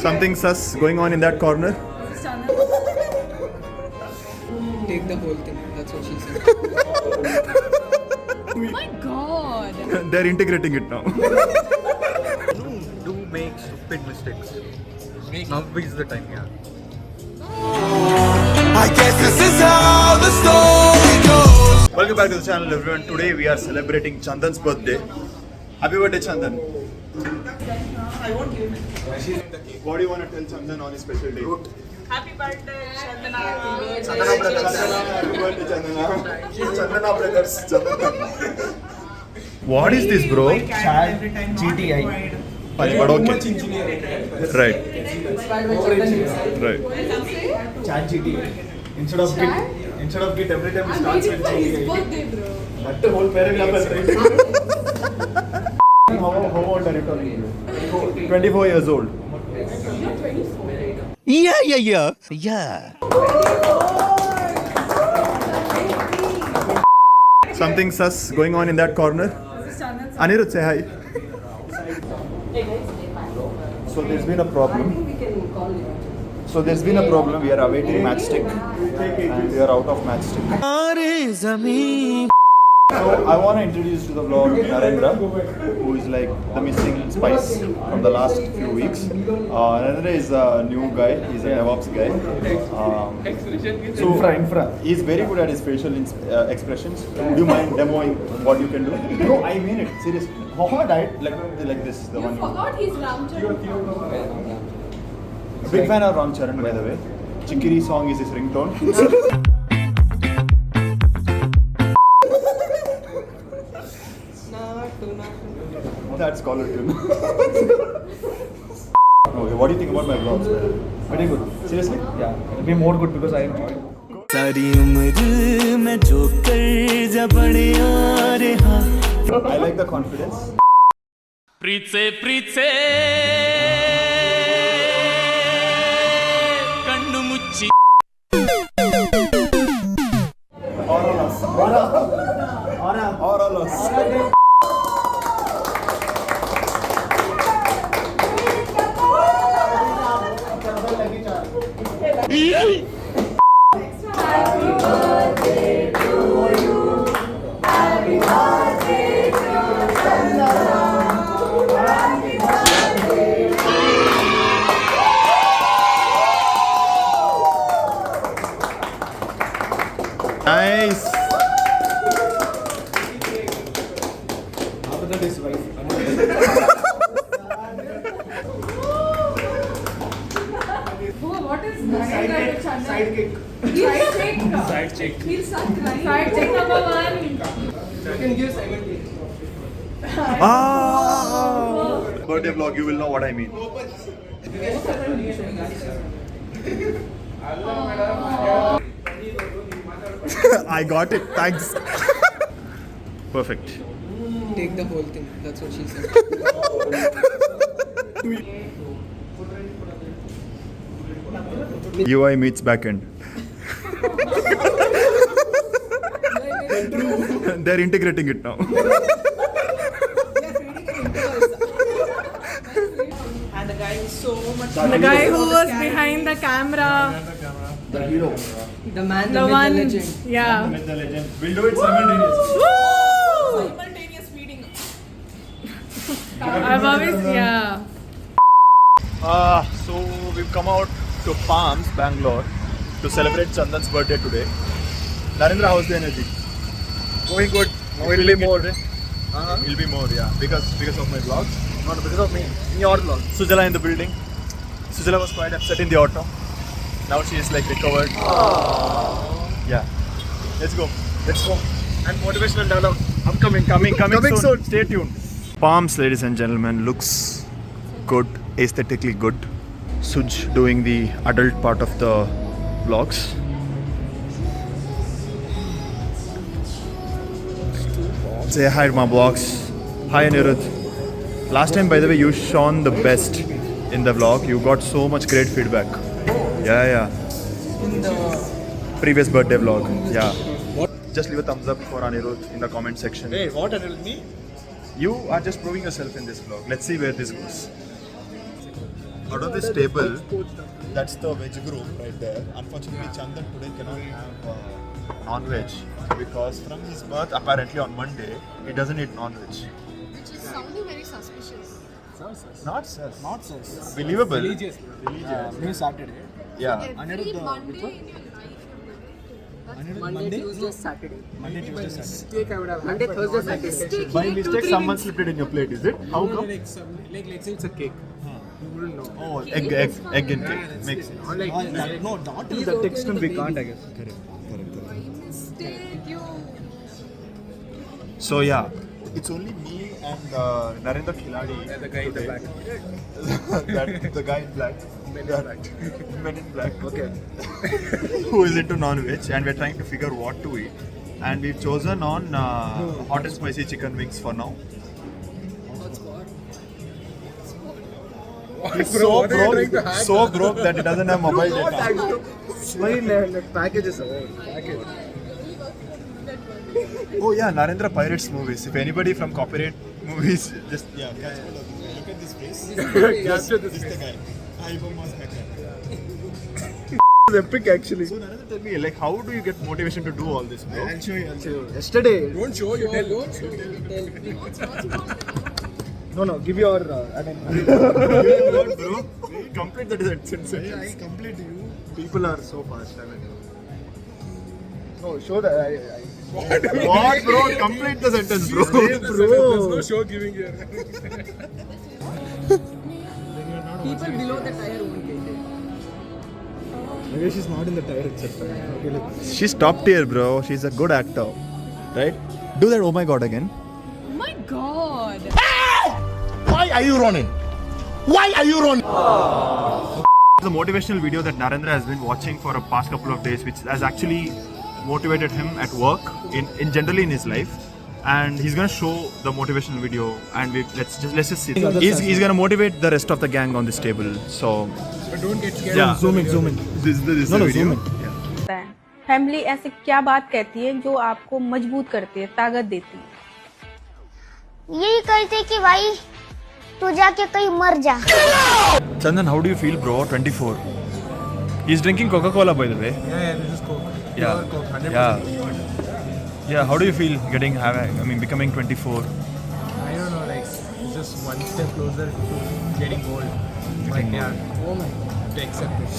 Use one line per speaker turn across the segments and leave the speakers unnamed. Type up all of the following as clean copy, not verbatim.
Something sus going on in that corner.
Take the whole thing. That's what she said.
Oh my god.
They're integrating it now.
Do make stupid mistakes. Now is the time, yeah.
I guess this is how the story goes.
Welcome back to the channel, everyone. Today we are celebrating Chandan's birthday. Happy birthday, Chandan.
I won't give it.
What do you want to tell Chandan on his special day?
Happy birthday, Chandana.
Chandana brothers. Happy birthday, Chandana. Chandana brothers. Chandana. What is this, bro?
GTI.
But okay. Right. Right.
Chat GTI. Instead of Git, every time it starts with GTI. That whole paragraph is right. How old are you talking?
24 years old.
Yeah.
Something sus going on in that corner. Anirudh, say hi. So there's been a problem. We are awaiting matchstick, and we are out of matchstick. So I want to introduce to the vlog Narendra, who is like the missing spice from the last few weeks. Narendra is a new guy. He's a DevOps guy.
Infra.
He's very good at his facial expressions. Would you mind demoing what you can do? No, I mean it seriously. Muhammad died like this. The one.
Forgot he's Ramcharan.
Big fan of Ram Charan, by the way. Chickiri song is his ringtone. That's caller tune. Okay, what do you think about my vlogs?
Very good.
Seriously?
Yeah. It'll be more good because I enjoy it.
सारी उम्र मैं जो कर जा बड़े आ रहा
I like the confidence.
प्रीत से कन्नु मुच्ची
Oralos. Nice.
After that is wife.
What is Sidekick.
Sidekick.
Sidekick. He'll start crying. Sidekick number 1.
You can give Sidekick.
Birthday vlog, you will know what I mean. I got it. Thanks. Perfect.
Take the whole thing. That's what she said.
UI meets backend. They're integrating it now.
And the guy is so much.
The guy who was behind the camera.
The hero.
The man,
The
the myth,
one.
the legend.
Yeah.
With the legend. We'll do it simultaneously.
Woo!
Simultaneous feeding.
I've always, yeah.
So we've come out to Palms, Bangalore, to celebrate Chandan's birthday today. Narendra, how's the energy?
Going good.
Now it'll be more.
Uh-huh.
It'll be more, yeah, because of my vlogs.
Not because of me. In your vlog.
Sujala in the building. Sujala was quite upset in the auto. Now she is like recovered. Yeah. Let's go.
And motivational dialogue. Upcoming.
Coming
Coming
soon. Stay tuned. Palms, ladies and gentlemen, looks good, aesthetically good. Suj doing the adult part of the vlogs. Say hi to my vlogs. Hi Anirudh. Last time, by the way, you shone the best in the vlog. You got so much great feedback. Yeah.
In the
Previous birthday vlog. Yeah. Just leave a thumbs up for Anirudh in the comment section.
Hey, what are me?
You are just proving yourself in this vlog. Let's see where this goes. out of this table, that's the veg group right there. Unfortunately, Chandan today cannot have non-veg because from his birth, apparently on Monday, he doesn't eat non-veg.
Which is sounding very suspicious.
Not sus.
Not sus.
Believable.
Religious. New Saturday.
Yeah.
Every Monday in your life you've never
Monday,
Tuesday, Saturday.
Monday, Tuesday, Saturday.
Mistake I would have had.
Monday, Thursday, Saturday.
mistake.
By mistake, someone slipped it in your plate, is it? How
No,
come?
like some, like let's say it's a cake. You wouldn't know.
Oh, egg in cake. Makes sense.
Or like
No, not to that extent we can't, I guess. Correct.
By mistake you.
So yeah, it's only me and Narendra Khiladi.
Yeah, the guy in the
today.
black.
The guy in black.
Men in black.
Men in black.
Okay.
Who is into non-veg, and we're trying to figure what to eat. And we've chosen on hot and spicy chicken wings for now. He's
What are you trying to hack?
so broke that he doesn't have mobile data.
Like packages. Package.
Oh yeah, Narendra Pirates movies. If anybody from copyright movies, just yeah, catch hold of it. Look at this face.
Capture this
This is the guy. Ivan was hacker.
It's epic actually.
So Narendra, tell me, like, how do you get motivation to do all this, bro?
I'll show you. Yesterday.
Don't show, you tell.
No. Give your.
What, bro? Complete the sentence.
I complete you. People are so fast. No, show that.
What, bro? Complete the sentence, bro.
There's no show giving here.
People below the tire won't get it.
Maybe she's not in the tire itself. Okay, look.
She's top tier, bro. She's a good actor, right? Do that. Oh my god, again.
Oh my god.
Why are you running? Why are you running?
The motivational video that Narendra has been watching for a past couple of days, which has actually motivated him at work, in generally in his life, and he's gonna show the motivational video, and let's just see. He's gonna motivate the rest of the gang on this table. So
But don't get scared.
yeah,
Zoom in.
This is the video.
zoom in.
Yeah.
Family ऐसे क्या बात कहती है जो आपको मजबूत करती है, ताकत देती है?
यही कहते कि भाई तू जाके कहीं मर जा.
Chandan, how do you feel, bro? 24. He's drinking Coca-Cola, by the way.
Yeah, this is Coke.
Yeah.
Pure Coke, 100%.
Yeah. How do you feel becoming 24?
I don't know, like, it's just one step closer to getting old. But yeah, to accept it.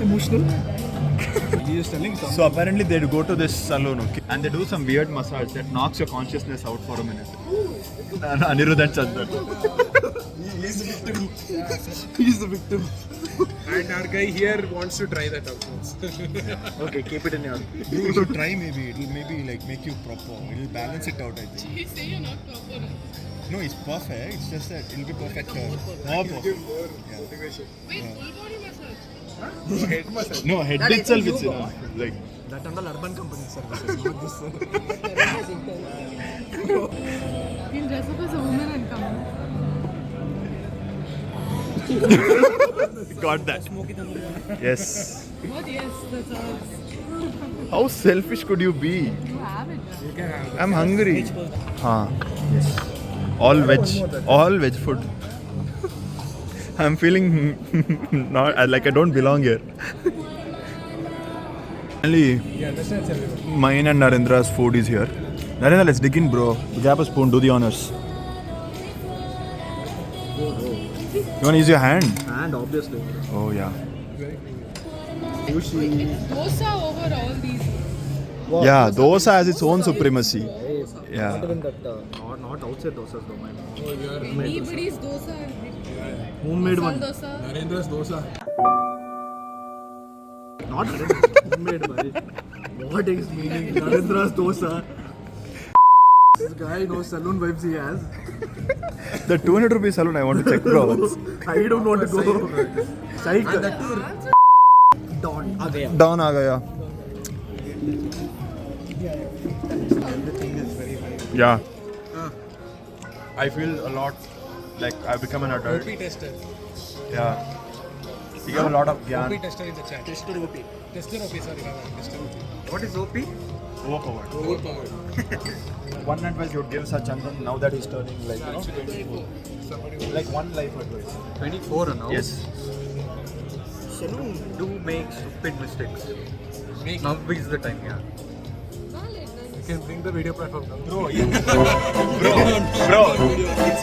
Emotional. He is telling something.
So apparently they go to this salon, okay, and they do some weird massage that knocks your consciousness out for a minute. Anirudh and Chandan.
He's the victim. He's the victim.
And our guy here wants to try that out.
Okay, keep it in your.
You should try maybe. It'll maybe like make you proper. It'll balance it out, I think.
You say you're not proper.
No, it's perfect. It's just that it'll be perfect. More perfect.
Wait, full body massage?
No, head itself is enough. Like
That and all urban company services, not this.
You'll dress up as a woman and come.
got that. Yes.
What? Yes, that's all.
How selfish could you be?
You have it.
I'm hungry. Yes. All veg food. I'm feeling not like I don't belong here. Finally,
Yeah, that's not everyone.
mine and Narendra's food is here. Narendra, let's dig in, bro. Grab a spoon, do the honors. You wanna use your hand?
And obviously.
Oh yeah.
Sushi.
Dosa over all these.
Yeah, dosa has its own supremacy.
Not
Yeah.
even that. Not outside dosas though, man.
Anybody's dosa.
Homemade
Masala
one.
dosa.
Narendra's dosa.
Not homemade, man. What is meaning? Narendra's dosa. This guy knows saloon vibes he has.
The 200 rupees salon I want to check, bro.
I don't want to go. Cycle. Dawn. Agaya.
Down aa gaya. Yeah. I feel a lot like I've become an adult.
OP tester.
Yeah. You get a lot of
OP
gyan.
tester in the chat.
Tester OP.
Tester OP, sorry. Tester OP.
What is OP?
Overpowered. One advice you would give Sir Chandan now that he's turning like, you know, 24. Like one life advice.
24 now.
Yes.
Do make stupid mistakes. Now is the time, yeah.
You can bring the video platform down.
Bro, it's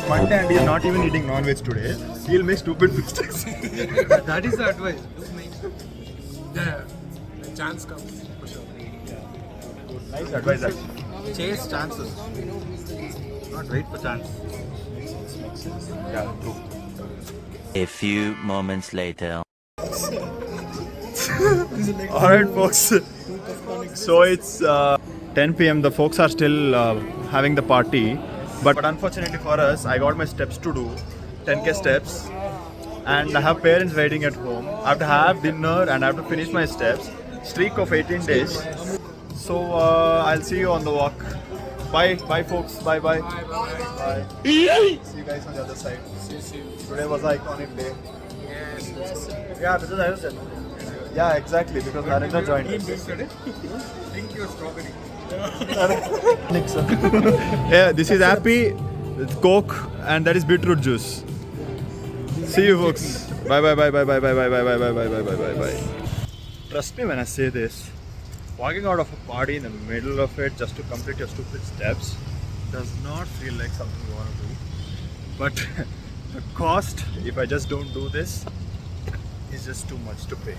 Monday and he's not even eating non-veg today. He'll make stupid mistakes.
That is the advice. Do make
Yeah, the chance comes for sure.
Nice advice actually.
chase chances. Not wait for chance.
Yeah, true.
A few moments later.
Alright folks, so it's 10 p.m. The folks are still having the party, but unfortunately for us, I got my steps to do, 10k steps, and I have parents waiting at home. I have to have dinner and I have to finish my steps, streak of 18 days. So I'll see you on the walk. Bye folks, bye. Bye. See you guys on the other side. Today was an iconic day. Yeah, because I was yeah, exactly, because Narendra joined us.
Think you're strawberry.
Yeah, this is Happy, with Coke, and that is beetroot juice. See you folks. Bye. Trust me when I say this. Walking out of a party in the middle of it just to complete your stupid steps does not feel like something you want to do. But the cost, if I just don't do this, is just too much to pay.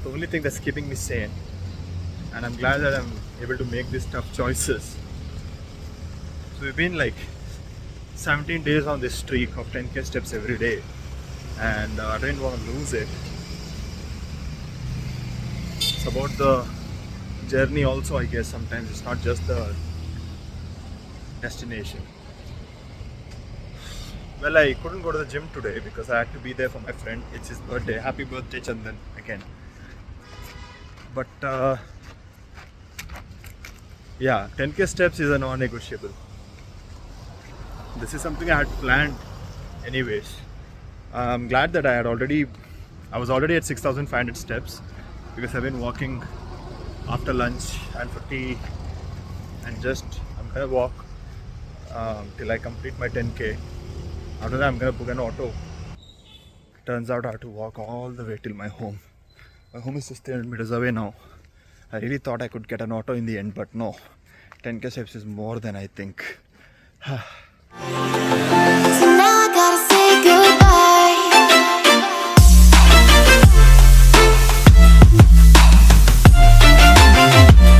The only thing that's keeping me sane, and I'm glad that I'm able to make these tough choices. So we've been like 17 days on this streak of 10k steps every day, and I didn't want to lose it. It's about the journey also, I guess. Sometimes it's not just the destination. Well, I couldn't go to the gym today because I had to be there for my friend. It's his birthday. Happy birthday, Chandan, again. But yeah, 10k steps is a non-negotiable. This is something I had planned anyways. I'm glad that I was already at 6,500 steps because I've been walking after lunch and for tea, and I'm gonna walk till I complete my 10k. After that I'm gonna book an auto. Turns out I have to walk all the way till my home. My home is just 300 meters away now. I really thought I could get an auto in the end, but no. 10k steps is more than I think.